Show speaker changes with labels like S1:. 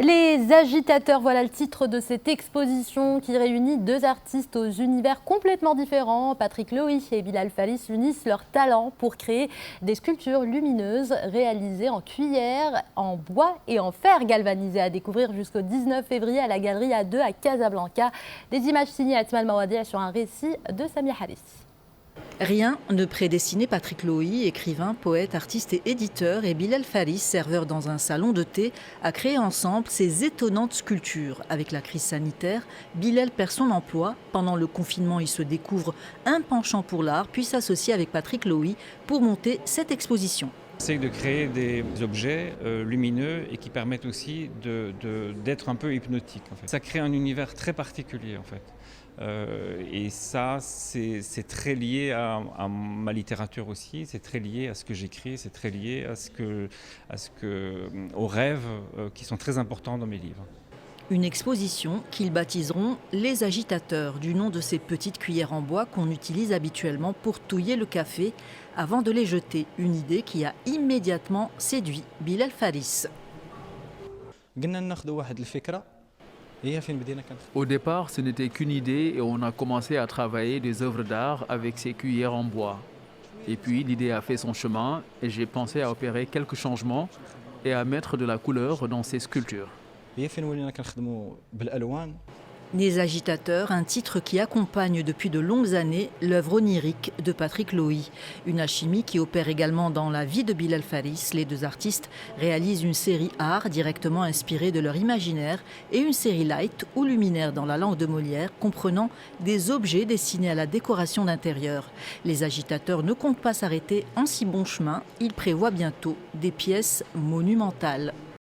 S1: Les agitateurs, voilà le titre de cette exposition qui réunit deux artistes aux univers complètement différents. Patrick Lohi et Bilal Fallis unissent leurs talents pour créer des sculptures lumineuses réalisées en cuillère, en bois et en fer galvanisé, à découvrir jusqu'au 19 février à la Galerie A2 à Casablanca. Des images signées Atmal Mawadi sur un récit de Samia Haris.
S2: Rien ne prédestinait Patrick Lohi, écrivain, poète, artiste et éditeur, et Bilal Fallis, serveur dans un salon de thé, à créer ensemble ces étonnantes sculptures. Avec la crise sanitaire, Bilal perd son emploi. Pendant le confinement, il se découvre un penchant pour l'art, puis s'associe avec Patrick Lohi pour monter cette exposition.
S3: C'est de créer des objets lumineux et qui permettent aussi d'être un peu hypnotiques. En fait. Ça crée un univers très particulier en fait. Et ça, c'est très lié à ma littérature aussi, c'est très lié à ce que j'écris, c'est très lié aux rêves qui sont très importants dans mes livres.
S2: Une exposition qu'ils baptiseront Les Agitateurs, du nom de ces petites cuillères en bois qu'on utilise habituellement pour touiller le café avant de les jeter. Une idée qui a immédiatement séduit Bilal Fallis.
S4: Au départ, ce n'était qu'une idée et on a commencé à travailler des œuvres d'art avec ces cuillères en bois. Et puis l'idée a fait son chemin et j'ai pensé à opérer quelques changements et à mettre de la couleur dans ces sculptures.
S2: Les Agitateurs, un titre qui accompagne depuis de longues années l'œuvre onirique de Patrick Lohi. Une alchimie qui opère également dans la vie de Bilal Fallis. Les deux artistes réalisent une série art directement inspirée de leur imaginaire et une série light ou luminaire dans la langue de Molière, comprenant des objets destinés à la décoration d'intérieur. Les Agitateurs ne comptent pas s'arrêter en si bon chemin. Ils prévoient bientôt des pièces monumentales.